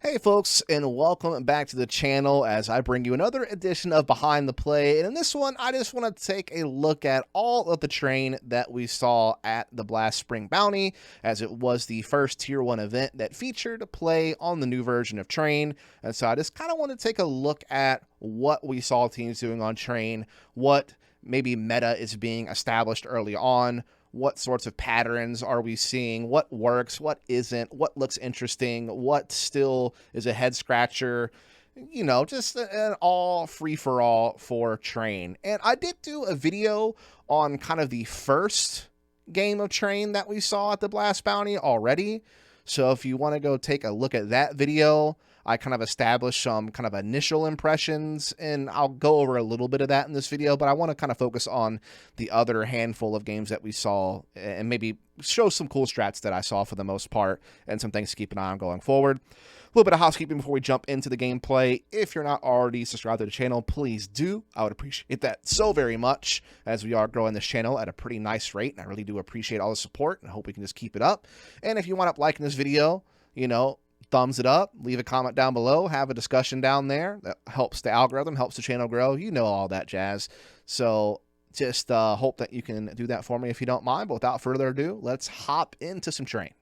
Hey folks, and welcome back to the channel as I bring you another edition of Behind the Play. And in this one, I just want to take a look at all of the terrain that we saw at the Blast Spring Bounty, as it was the first Tier 1 event that featured play on the new version of Train. And so I just kind of want to take a look at what we saw teams doing on Train, what maybe meta is being established early on, what sorts of patterns are we seeing, what works, what isn't, what looks interesting, what still is a head scratcher, just an all free-for-all for Train. And I did do a video on kind of the first game of Train that we saw at the Blast Bounty already. So if you want to go take a look at that video, I kind of established some kind of initial impressions, and I'll go over a little bit of that in this video, but I want to kind of focus on the other handful of games that we saw and maybe show some cool strats that I saw for the most part and some things to keep an eye on going forward. A little bit of housekeeping before we jump into the gameplay. If you're not already subscribed to the channel, please do. I would appreciate that so very much, as we are growing this channel at a pretty nice rate, and I really do appreciate all the support, and I hope we can just keep it up. And if you wind up liking this video, thumbs it up, leave a comment down below, have a discussion down there. That helps the algorithm, helps the channel grow, all that jazz. So just hope that you can do that for me if you don't mind. But without further ado, let's hop into some Train.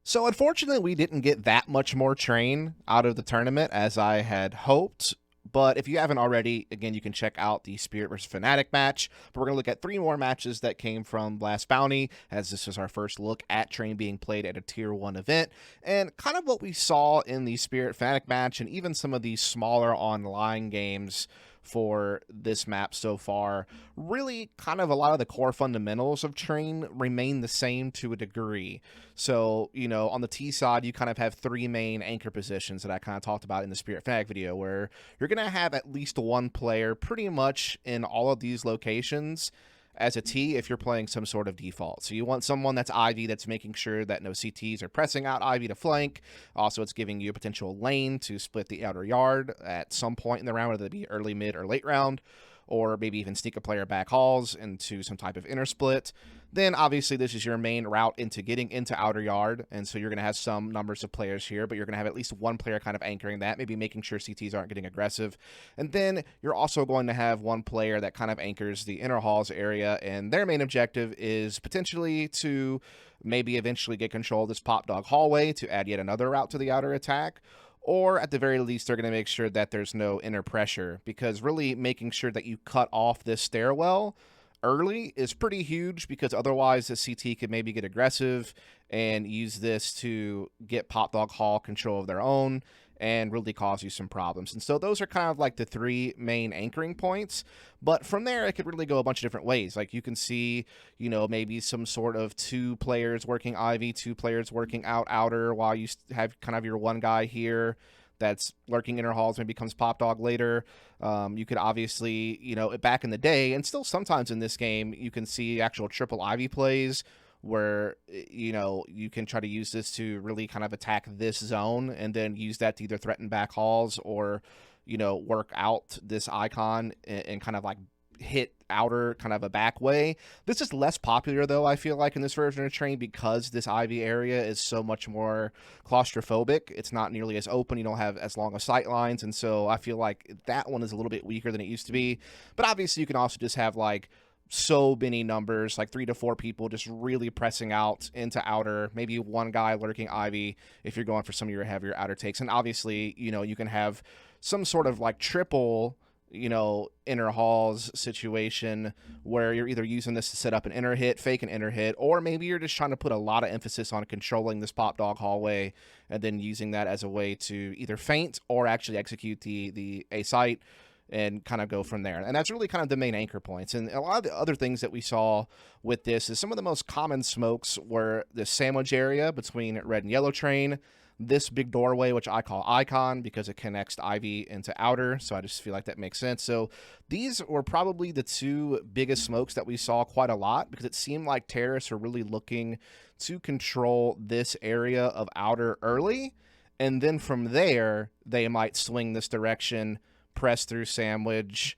So unfortunately, we didn't get that much more Train out of the tournament as I had hoped. But if you haven't already, again, you can check out the Spirit vs. Fnatic match. But we're going to look at 3 more matches that came from Blast Bounty, as this is our first look at Train being played at a Tier 1 event. And kind of what we saw in the Spirit Fnatic match, and even some of these smaller online games for this map so far, really kind of a lot of the core fundamentals of Train remain the same to a degree. So, on the T side, you kind of have 3 main anchor positions that I kind of talked about in the Spirit Fnatic video, where you're going to have at least one player pretty much in all of these locations as a T if you're playing some sort of default. So you want someone that's Ivy that's making sure that no CTs are pressing out Ivy to flank. Also, it's giving you a potential lane to split the outer yard at some point in the round, whether it be early, mid, or late round, or maybe even sneak a player back halls into some type of inner split. Then obviously this is your main route into getting into outer yard, and so you're going to have some numbers of players here, but you're going to have at least one player kind of anchoring that, maybe making sure CTs aren't getting aggressive. And then you're also going to have one player that kind of anchors the inner halls area, and their main objective is potentially to maybe eventually get control of this pop dog hallway to add yet another route to the outer attack. Or at the very least, they're going to make sure that there's no inner pressure, because really making sure that you cut off this stairwell early is pretty huge, because otherwise the CT could maybe get aggressive and use this to get Pop Dog Hall control of their own and really cause you some problems. And so those are kind of like the 3 main anchoring points. But from there, it could really go a bunch of different ways. Like you can see, maybe some sort of 2 players working Ivy, 2 players working outer, while you have kind of your one guy here that's lurking inner halls, maybe becomes Pop Dog later. You could obviously, back in the day, and still sometimes in this game, you can see actual triple Ivy plays where, you can try to use this to really kind of attack this zone and then use that to either threaten back halls or, work out this icon and kind of like hit outer kind of a back way. This is less popular though, I feel like, in this version of Train, because this Ivy area is so much more claustrophobic. It's not nearly as open, you don't have as long of sight lines, and so I feel like that one is a little bit weaker than it used to be. But obviously you can also just have like so many numbers, like 3 to 4 people just really pressing out into outer, maybe one guy lurking Ivy if you're going for some of your heavier outer takes. And obviously, you can have some sort of like triple inner halls situation where you're either using this to set up an inner hit, fake an inner hit, or maybe you're just trying to put a lot of emphasis on controlling this pop dog hallway and then using that as a way to either feint or actually execute the A site and kind of go from there. And that's really kind of the main anchor points. And a lot of the other things that we saw with this is some of the most common smokes were the sandwich area between red and yellow Train, this big doorway, which I call Icon because it connects Ivy into outer, so I just feel like that makes sense. So these were probably the 2 biggest smokes that we saw quite a lot, because it seemed like terrorists are really looking to control this area of outer early, and then from there they might swing this direction, press through sandwich,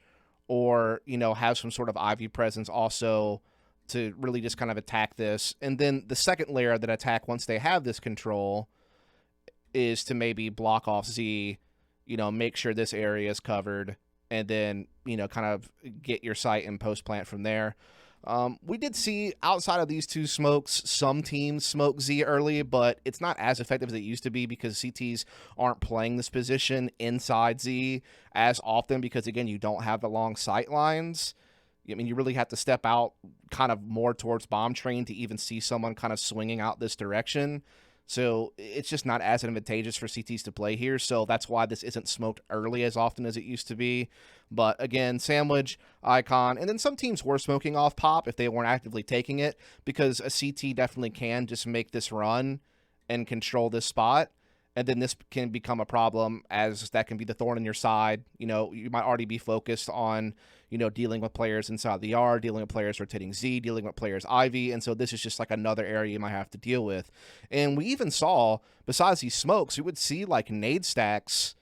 or have some sort of Ivy presence also to really just kind of attack this. And then the second layer of that attack, once they have this control, is to maybe block off Z, make sure this area is covered, and then, kind of get your sight and post plant from there. We did see outside of these two smokes, some teams smoke Z early, but it's not as effective as it used to be because CTs aren't playing this position inside Z as often because, again, you don't have the long sight lines. I mean, you really have to step out kind of more towards bomb train to even see someone kind of swinging out this direction. So it's just not as advantageous for CTs to play here. So that's why this isn't smoked early as often as it used to be. But again, Sandwich, Icon, and then some teams were smoking off Pop if they weren't actively taking it, because a CT definitely can just make this run and control this spot. And then this can become a problem, as that can be the thorn in your side. You might already be focused on, dealing with players inside the yard, dealing with players rotating Z, dealing with players Ivy. And so this is just like another area you might have to deal with. And we even saw, besides these smokes, we would see like nade stacks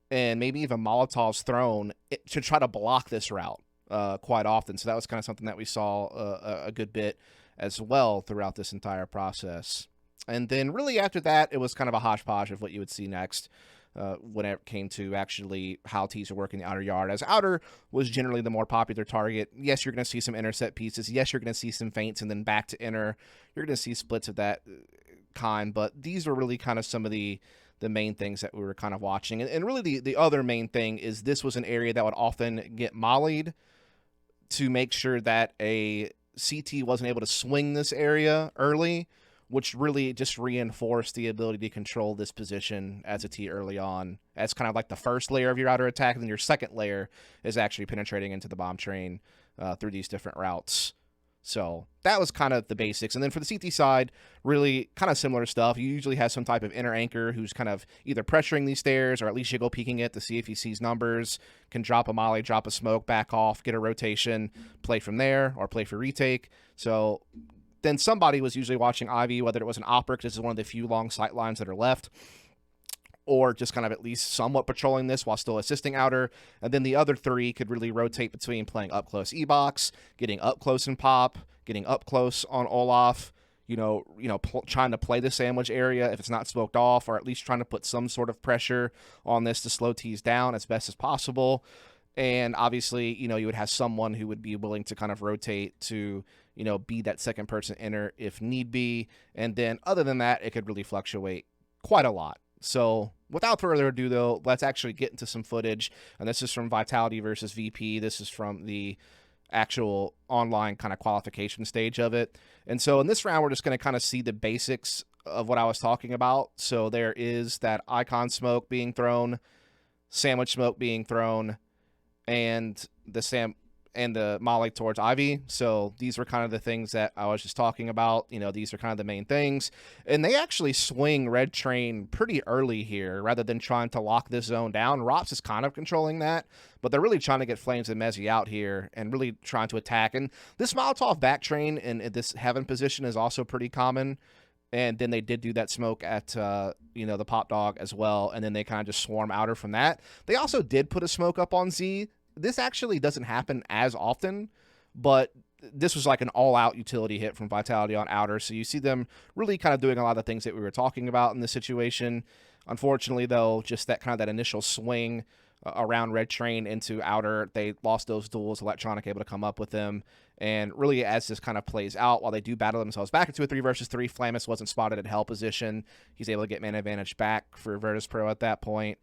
and maybe even Molotovs thrown to try to block this route quite often. So that was kind of something that we saw a good bit as well throughout this entire process. And then really after that, it was kind of a hodgepodge of what you would see next when it came to actually how tees are working the outer yard, as outer was generally the more popular target. Yes, you're going to see some inner set pieces. Yes, you're going to see some feints, and then back to inner. You're going to see splits of that kind, but these were really kind of some of the main things that we were kind of watching. And really the other main thing is this was an area that would often get mollied to make sure that a CT wasn't able to swing this area early, which really just reinforced the ability to control this position as a T early on, as kind of like the first layer of your outer attack, and then your second layer is actually penetrating into the bomb train through these different routes. So that was kind of the basics. And then for the CT side, really kind of similar stuff. You usually have some type of inner anchor who's kind of either pressuring these stairs or at least jiggle peeking it to see if he sees numbers, can drop a molly, drop a smoke, back off, get a rotation, play from there, or play for retake. So then somebody was usually watching Ivy, whether it was an opera, because this is one of the few long sight lines that are left, or just kind of at least somewhat patrolling this while still assisting outer. And then the other three could really rotate between playing up close E-box, getting up close in Pop, getting up close on Olaf, trying to play the sandwich area if it's not smoked off, or at least trying to put some sort of pressure on this to slow tees down as best as possible. And obviously, you would have someone who would be willing to kind of rotate to, be that second person inner if need be. And then other than that, it could really fluctuate quite a lot. So without further ado, though, let's actually get into some footage. And this is from Vitality versus VP. This is from the actual online kind of qualification stage of it. And so in this round, we're just going to kind of see the basics of what I was talking about. So there is that icon smoke being thrown, sandwich smoke being thrown, and the molly towards Ivy. So these were kind of the things that I was just talking about. These are kind of the main things. And they actually swing red train pretty early here rather than trying to lock this zone down. Rops is kind of controlling that, but they're really trying to get Flames and Mezzi out here and really trying to attack. And this Molotov back train in this heaven position is also pretty common. And then they did do that smoke at, the Pop Dog as well. And then they kind of just swarm outer from that. They also did put a smoke up on Z. This actually doesn't happen as often, but this was like an all-out utility hit from Vitality on outer. So you see them really kind of doing a lot of the things that we were talking about in this situation. Unfortunately, though, just that initial swing around red train into outer, they lost those duels. Electronic able to come up with them. And really, as this kind of plays out, while they do battle themselves back into a 3 versus 3, Flamus wasn't spotted at hell position. He's able to get man advantage back for Virtus Pro at that point.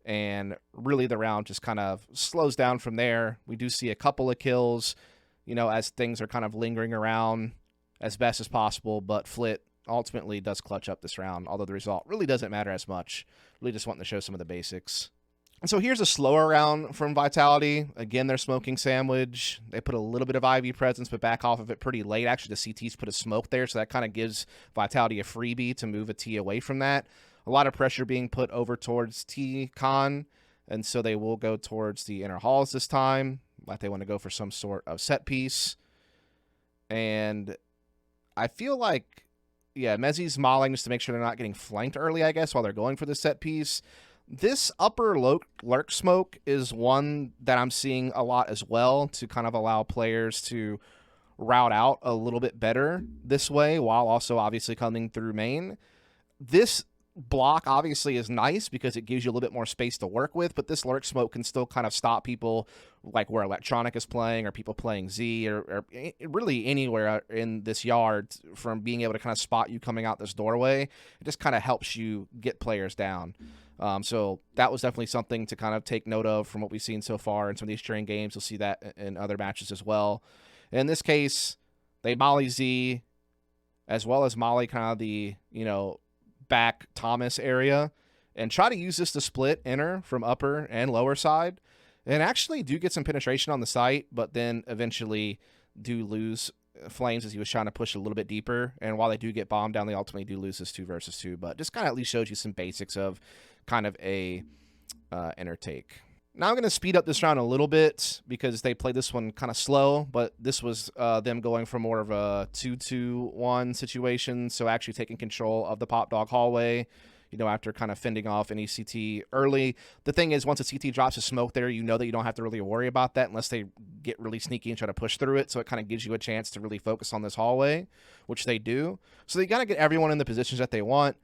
And really the round just kind of slows down from there. We do see a couple of kills, as things are kind of lingering around as best as possible. But Flit ultimately does clutch up this round, although the result really doesn't matter as much. Really just wanting to show some of the basics. And so here's a slower round from Vitality. Again, they're smoking sandwich. They put a little bit of Ivy presence, but back off of it pretty late. Actually, the CTs put a smoke there, so that kind of gives Vitality a freebie to move a T away from that. A lot of pressure being put over towards T-Con, and so they will go towards the inner halls this time, like they want to go for some sort of set piece. And I feel like, Mezzi's molling just to make sure they're not getting flanked early, I guess, while they're going for the set piece. This upper lurk smoke is one that I'm seeing a lot as well to kind of allow players to route out a little bit better this way, while also obviously coming through main. This block obviously is nice because it gives you a little bit more space to work with, but this lurk smoke can still kind of stop people like where Electronic is playing or people playing Z or really anywhere in this yard from being able to kind of spot you coming out this doorway. It just kind of helps you get players down. So that was definitely something to kind of take note of from what we've seen so far in some of these train games. You'll see that in other matches as well. In this case, they molly Z as well as molly kind of the, back Thomas area and try to use this to split inner from upper and lower side and actually do get some penetration on the site, but then eventually do lose Flames as he was trying to push a little bit deeper. And while they do get bombed down, they ultimately do lose this 2 versus 2, but just kind of at least shows you some basics of kind of a inner take. Now I'm going to speed up this round a little bit because they played this one kind of slow, but this was them going for more of a 2-2-1 situation, so actually taking control of the Pop Dog hallway, after kind of fending off any CT early. The thing is, once a CT drops a smoke there, you know that you don't have to really worry about that unless they get really sneaky and try to push through it, so it kind of gives you a chance to really focus on this hallway, which they do. So they got to get everyone in the positions that they want.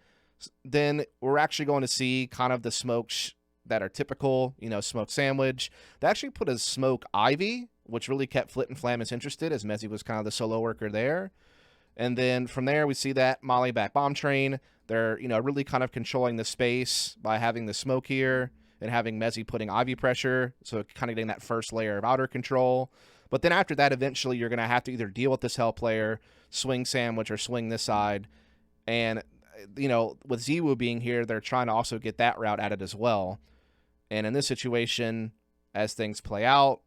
Then we're actually going to see kind of the smokes that are typical, smoke sandwich. They actually put a smoke Ivy, which really kept Flit and Flamus interested as Mezzi was kind of the solo worker there. And then from there, we see that Molly back bomb train. They're, really kind of controlling the space by having the smoke here and having Mezzi putting Ivy pressure. So kind of getting that first layer of outer control. But then after that, eventually you're going to have to either deal with this Hell player, swing sandwich, or swing this side. And, with Ziwu being here, they're trying to also get that route added as well. And in this situation, as things play out,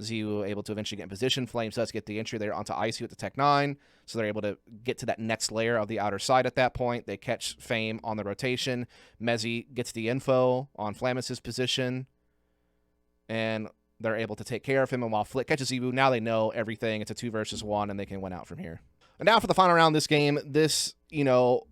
Ziwu able to eventually get in position. Flames does get the entry there onto Icy with the Tech 9. So they're able to get to that next layer of the outer side at that point. They catch Fame on the rotation. Mezzi gets the info on Flamus's position. And they're able to take care of him. And while Flit catches Ziwu, now they know everything. It's a 2 versus 1, and they can win out from here. And now for the final round of this game,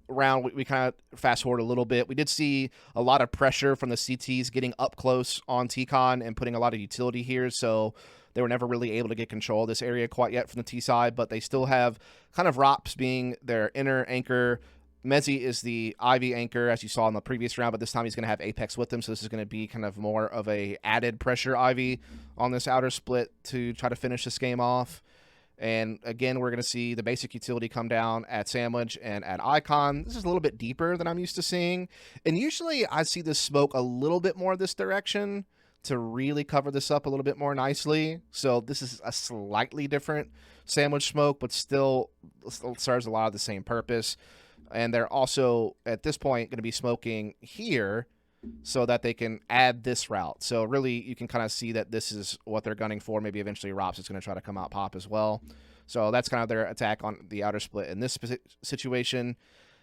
round, we kind of fast forward a little bit. We did see a lot of pressure from the CTs getting up close on T-Con and putting a lot of utility here, so they were never really able to get control of this area quite yet from the T side, but they still have kind of Rops being their inner anchor. Mezzi is the Ivy anchor, as you saw in the previous round, but this time he's going to have Apex with him, so this is going to be kind of more of a added pressure Ivy on this outer split to try to finish this game off. And again, we're going to see the basic utility come down at Sandwich and at Icon. This is a little bit deeper than I'm used to seeing. And usually I see this smoke a little bit more this direction to really cover this up a little bit more nicely. So this is a slightly different Sandwich smoke, but still serves a lot of the same purpose. And they're also, at this point, going to be smoking here so that they can add this route. So really, you can kind of see that this is what they're gunning for. Maybe eventually Rops is going to try to come out pop as well. So that's kind of their attack on the outer split in this situation.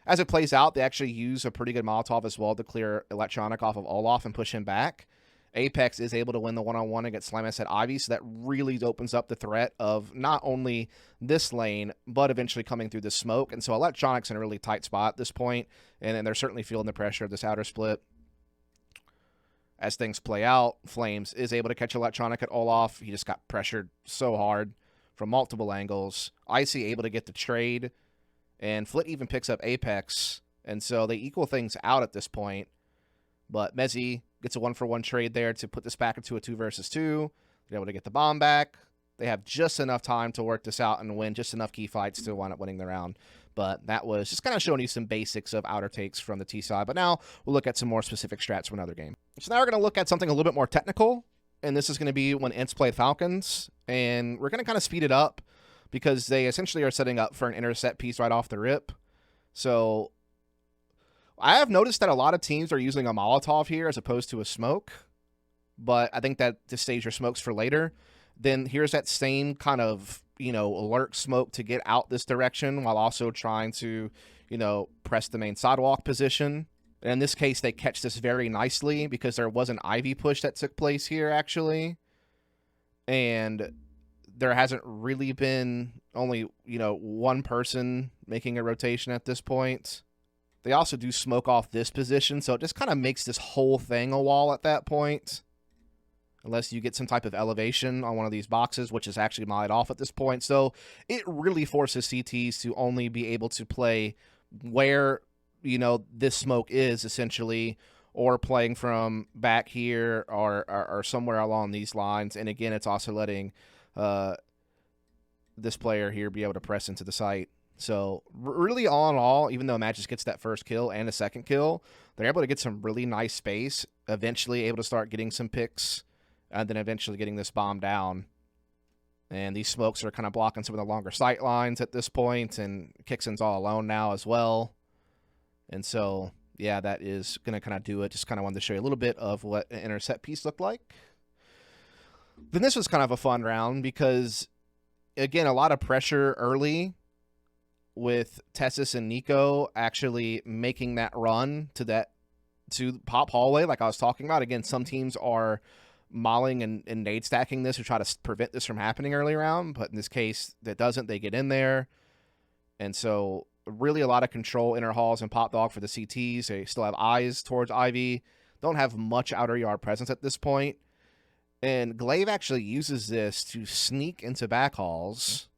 As it plays out, they actually use a pretty good Molotov as well to clear Electronic off of Olaf and push him back. Apex is able to win the one-on-one against Slimus at Ivy, so that really opens up the threat of not only this lane, but eventually coming through the smoke. And so Electronic's in a really tight spot at this point, and they're certainly feeling the pressure of this outer split. As things play out, Flames is able to catch Electronic at Olaf. He just got pressured so hard from multiple angles. Icy able to get the trade, and Flit even picks up Apex, and so they equal things out at this point. But Mezzi gets a 1-for-1 trade there to put this back into a 2 versus 2. They're able to get the bomb back. They have just enough time to work this out and win just enough key fights to wind up winning the round. But that was just kind of showing you some basics of outer takes from the T side. But now we'll look at some more specific strats from another game. So now we're going to look at something a little bit more technical. And this is going to be when Ints play Falcons. And we're going to kind of speed it up because they essentially are setting up for an intercept piece right off the rip. So I have noticed that a lot of teams are using a Molotov here as opposed to a smoke. But I think that to stage your smokes for later. Then here's that same kind of, alert smoke to get out this direction while also trying to, press the main sidewalk position. And in this case, they catch this very nicely because there was an Ivy push that took place here, actually. And there hasn't really been only, one person making a rotation at this point. They also do smoke off this position, so it just kind of makes this whole thing a wall at that point. Unless you get some type of elevation on one of these boxes, which is actually mollied off at this point. So it really forces CTs to only be able to play where this smoke is essentially, or playing from back here or somewhere along these lines. And again, it's also letting this player here be able to press into the site. So really, all in all, even though Matt just gets that first kill and a second kill, they're able to get some really nice space, eventually able to start getting some picks, and then eventually getting this bomb down. And these smokes are kind of blocking some of the longer sight lines at this point, and Kixon's all alone now as well. And so, yeah, that is going to kind of do it. Just kind of wanted to show you a little bit of what an intercept piece looked like. Then this was kind of a fun round because, again, a lot of pressure early with Tessus and Nico actually making that run to pop hallway like I was talking about. Again, some teams are mauling and nade stacking this to try to prevent this from happening early round, but in this case, that doesn't. They get in there. And so really a lot of control inner halls and pop dog for the CTs. They still have eyes towards Ivy. Don't have much outer yard presence at this point. And Glaive actually uses this to sneak into back halls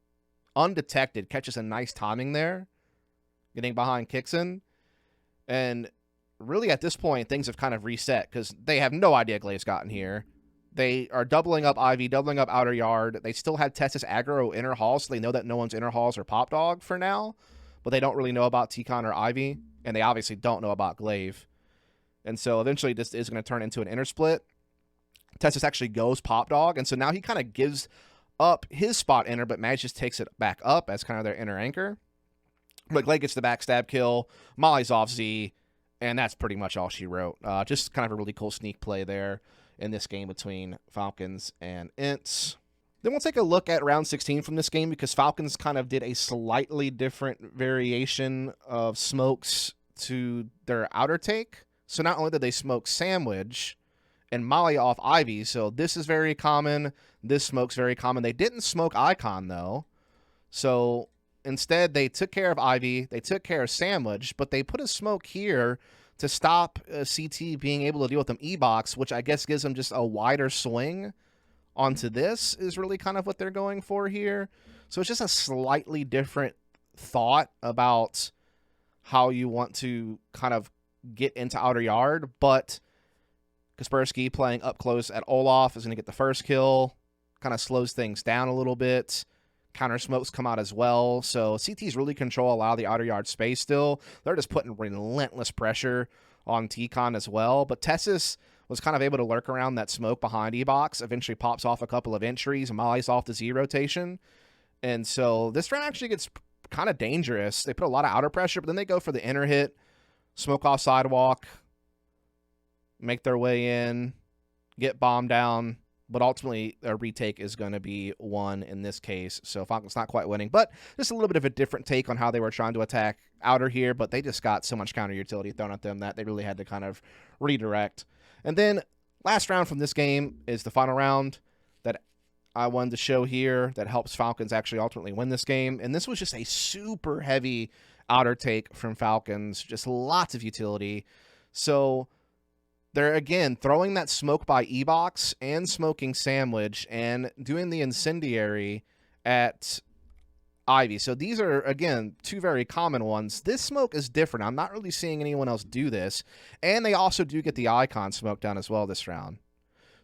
undetected, catches a nice timing there, getting behind Kixon. And really at this point, things have kind of reset because they have no idea Glaive's gotten here. They are doubling up Ivy, doubling up outer yard. They still have Tessus aggro inner hall, so they know that no one's inner halls or pop dog for now, but they don't really know about T-Con or Ivy, and they obviously don't know about Glaive. And so eventually this is going to turn into an inner split. Tessus actually goes pop dog, and so now he kind of gives up his spot inner, but Madge just takes it back up as kind of their inner anchor. But Glaive gets the backstab kill. Molly's off Z, and that's pretty much all she wrote. Just kind of a really cool sneak play there in this game between Falcons and Ints. Then we'll take a look at round 16 from this game because Falcons kind of did a slightly different variation of smokes to their outer take. So not only did they smoke Sandwich and Molly off Ivy, so this is very common. This smoke's very common. They didn't smoke Icon, though. So instead, they took care of Ivy. They took care of Sandwich, but they put a smoke here to stop CT being able to deal with them E-Box, which I guess gives them just a wider swing onto this is really kind of what they're going for here. So it's just a slightly different thought about how you want to kind of get into outer yard, but Kaspersky playing up close at Olaf is going to get the first kill, kind of slows things down a little bit. Counter smokes come out as well. So CTs really control a lot of the outer yard space still. They're just putting relentless pressure on T-Con as well. But Tessus was kind of able to lurk around that smoke behind E-Box, eventually pops off a couple of entries, Molly's off the Z rotation. And so this round actually gets kind of dangerous. They put a lot of outer pressure, but then they go for the inner hit, smoke off sidewalk, make their way in, get bombed down. But ultimately, a retake is going to be won in this case. So Falcon's not quite winning, but just a little bit of a different take on how they were trying to attack outer here. But they just got so much counter utility thrown at them that they really had to kind of redirect. And then last round from this game is the final round that I wanted to show here that helps Falcons actually ultimately win this game. And this was just a super heavy outer take from Falcons, just lots of utility. So they're, again, throwing that smoke by E-Box and smoking Sandwich and doing the incendiary at Ivy. So these are, again, two very common ones. This smoke is different. I'm not really seeing anyone else do this. And they also do get the Icon smoke down as well this round.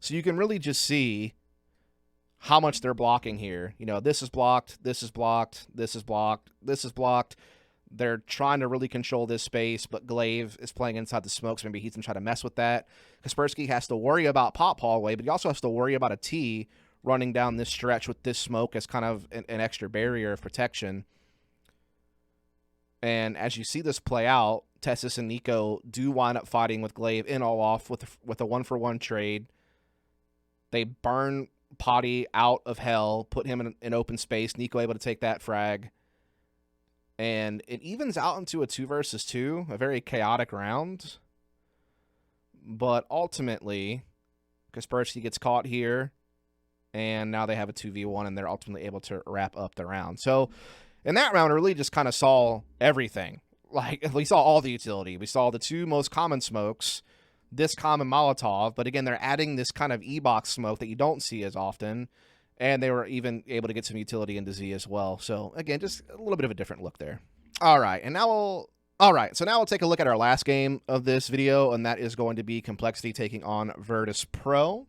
So you can really just see how much they're blocking here. You know, this is blocked, this is blocked, this is blocked, this is blocked. They're trying to really control this space, but Glaive is playing inside the smokes. Maybe he's going to try to mess with that. Kaspersky has to worry about pop hallway, but he also has to worry about a T running down this stretch with this smoke as kind of an extra barrier of protection. And as you see this play out, Tessus and Nico do wind up fighting with Glaive in all off with a 1-for-1 trade. They burn Potty out of hell, put him in open space. Nico able to take that frag. And it evens out into a 2 versus 2, a very chaotic round. But ultimately, Kaspersky gets caught here. And now they have a 2v1, and they're ultimately able to wrap up the round. So in that round, we really just kind of saw everything. Like, we saw all the utility. We saw the two most common smokes, this common Molotov. But again, they're adding this kind of E-Box smoke that you don't see as often. And they were even able to get some utility into Z as well. So, again, just a little bit of a different look there. All right, and now we'll All right, so now we'll take a look at our last game of this video, and that is going to be Complexity taking on Virtus Pro.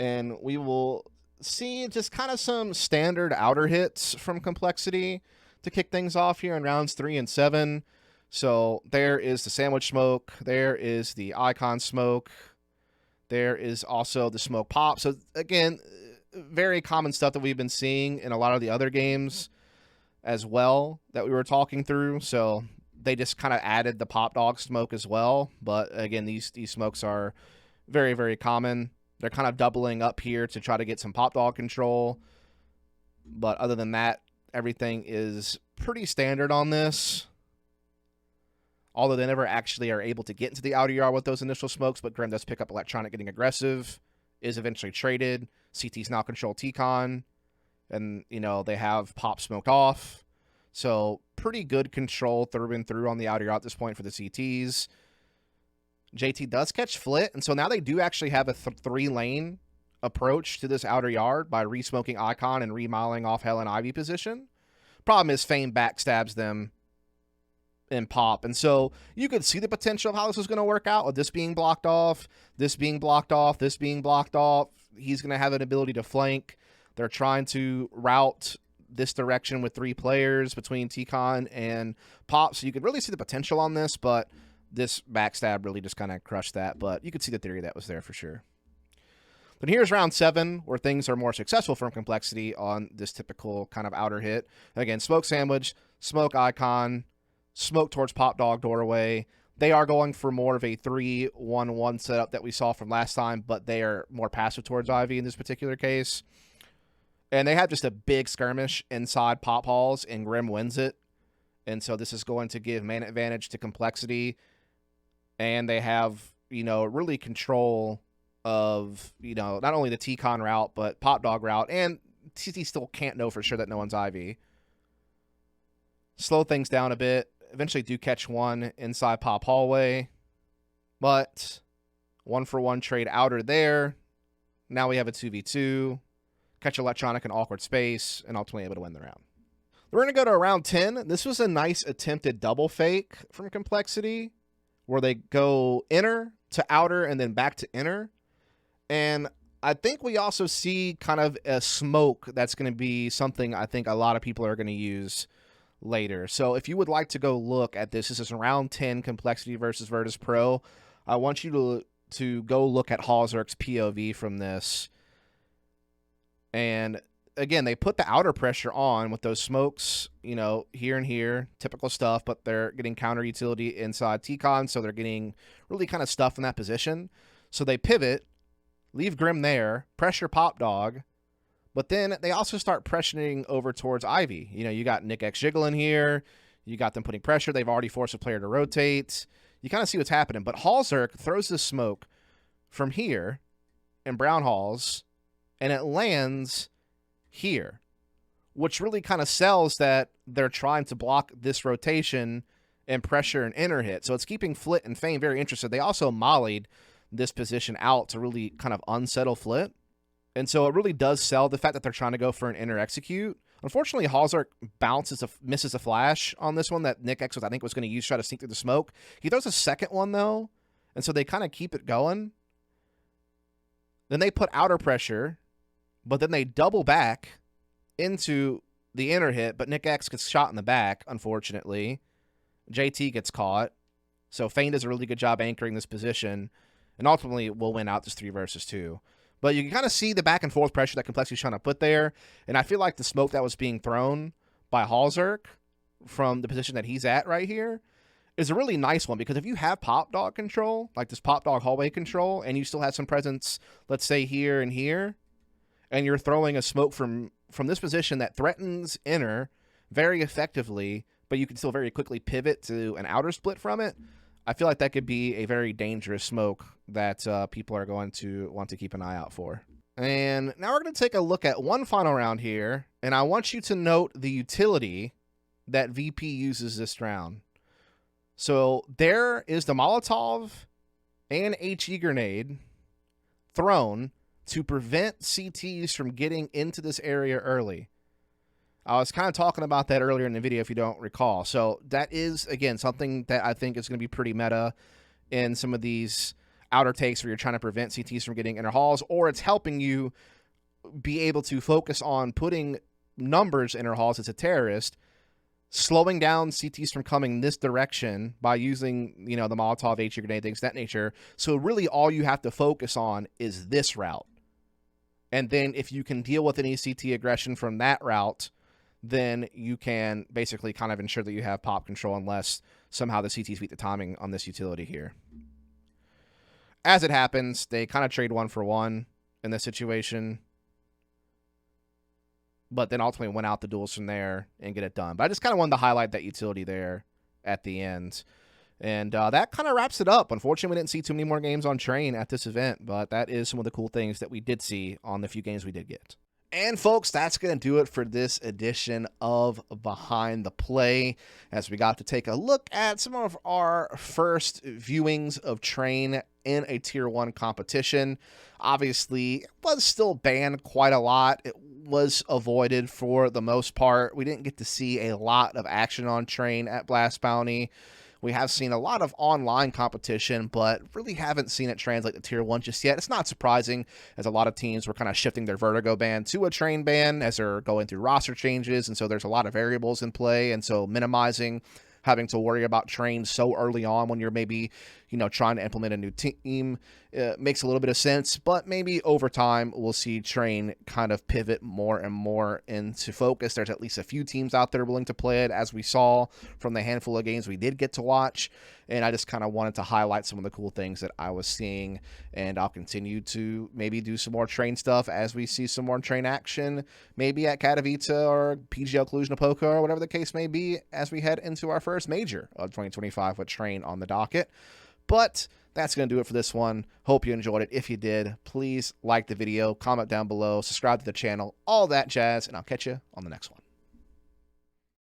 And we will see just kind of some standard outer hits from Complexity to kick things off here in rounds 3 and 7. So there is the sandwich smoke, there is the icon smoke, there is also the smoke pop. So again, very common stuff that we've been seeing in a lot of the other games as well that we were talking through. So they just kind of added the pop dog smoke as well. But again, these smokes are very, very common. They're kind of doubling up here to try to get some pop dog control. But other than that, everything is pretty standard on this. Although they never actually are able to get into the outer yard with those initial smokes, but Grim does pick up electronic getting aggressive, is eventually traded. CT's now control T-Con, and, you know, they have pop smoked off. So pretty good control through and through on the outer yard at this point for the CTs. JT does catch Flit, and so now they do actually have a 3-lane approach to this outer yard by re-smoking Icon and remiling off Hell and Ivy position. Problem is Fame backstabs them in pop, and so you could see the potential of how this was going to work out with this being blocked off, this being blocked off, this being blocked off. He's going to have an ability to flank. They're trying to route this direction with 3 players between T-Con and Pop, so you could really see the potential on this, but this backstab really just kind of crushed that, but you could see the theory that was there for sure. But here's round 7, where things are more successful from Complexity on this typical kind of outer hit. Again, smoke sandwich, smoke icon, smoke towards pop dog doorway. They are going for more of a 3-1-1 setup that we saw from last time, but they are more passive towards Ivy in this particular case. And they have just a big skirmish inside pop halls, and Grim wins it. And so this is going to give man advantage to Complexity. And they have, you know, really control of, you know, not only the T-Con route, but pop dog route. And CT still can't know for sure that no one's Ivy. Slow things down a bit. Eventually do catch one inside pop hallway. But 1-for-1 trade outer there. Now we have a 2v2. Catch electronic in awkward space, and ultimately able to win the round. We're going to go to round 10. This was a nice attempted double fake from Complexity, where they go inner to outer and then back to inner. And I think we also see kind of a smoke that's going to be something I think a lot of people are going to use later. So if you would like to go look at this, this is round 10 Complexity versus Virtus Pro. I want you to go look at Halzerk's POV from this. And again, they put the outer pressure on with those smokes, you know, here and here, typical stuff, but they're getting counter utility inside T-Con, so they're getting really kind of stuff in that position. So they pivot, leave Grim there, pressure Pop Dog, but then they also start pressuring over towards Ivy. You know, you got Nick X jiggling here, you got them putting pressure, they've already forced a player to rotate. You kind of see what's happening, but Halzerk throws this smoke from here in Brown Halls, and it lands here, which really kind of sells that they're trying to block this rotation and pressure an inner hit. So it's keeping Flit and Fame very interested. They also mollied this position out to really kind of unsettle Flit. And so it really does sell the fact that they're trying to go for an inner execute. Unfortunately, Halzerk misses a flash on this one that Nick X was, I think, was going to use to try to sneak through the smoke. He throws a second one, though, and so they kind of keep it going. Then they put outer pressure, but then they double back into the inner hit, but Nick X gets shot in the back, unfortunately. JT gets caught. So Fane does a really good job anchoring this position, and ultimately will win out this 3 versus 2. But you can kind of see the back and forth pressure that Complexity's trying to put there, and I feel like the smoke that was being thrown by Halzerk from the position that he's at right here is a really nice one, because if you have pop dog control, like this pop dog hallway control, and you still have some presence, let's say here and here, and you're throwing a smoke from this position that threatens inner very effectively, but you can still very quickly pivot to an outer split from it, I feel like that could be a very dangerous smoke that people are going to want to keep an eye out for. And now we're going to take a look at one final round here, and I want you to note the utility that VP uses this round. So there is the Molotov and HE grenade thrown to prevent CTs from getting into this area early. I was kind of talking about that earlier in the video if you don't recall. So that is, again, something that I think is going to be pretty meta in some of these outer takes where you're trying to prevent CTs from getting inner halls, or it's helping you be able to focus on putting numbers inner halls as a terrorist, slowing down CTs from coming this direction by using, the Molotov, HE grenade, things of that nature. So really all you have to focus on is this route. And then if you can deal with any CT aggression from that route, then you can basically kind of ensure that you have pop control unless somehow the CTs beat the timing on this utility here. As it happens, they kind of trade 1-for-1 in this situation, but then ultimately went out the duels from there and get it done. But I just kind of wanted to highlight that utility there at the end. And that kind of wraps it up. Unfortunately, we didn't see too many more games on Train at this event, but that is some of the cool things that we did see on the few games we did get. And folks, that's going to do it for this edition of Behind the Play, as we got to take a look at some of our first viewings of Train in a Tier 1 competition. Obviously, it was still banned quite a lot. It was avoided for the most part. We didn't get to see a lot of action on Train at Blast Bounty. We have seen a lot of online competition, but really haven't seen it translate to Tier 1 just yet. It's not surprising, as a lot of teams were kind of shifting their Vertigo ban to a Train ban as they're going through roster changes, and so there's a lot of variables in play, and so minimizing having to worry about Train so early on when you're maybe, trying to implement a new team makes a little bit of sense, but maybe over time we'll see Train kind of pivot more and more into focus. There's at least a few teams out there willing to play it, as we saw from the handful of games we did get to watch, and I just kind of wanted to highlight some of the cool things that I was seeing, and I'll continue to maybe do some more Train stuff as we see some more Train action, maybe at Katowice or PGL Cluj-Napoca or whatever the case may be, as we head into our first major of 2025 with Train on the docket. But that's going to do it for this one. Hope you enjoyed it. If you did, please like the video, comment down below, subscribe to the channel, all that jazz, and I'll catch you on the next one.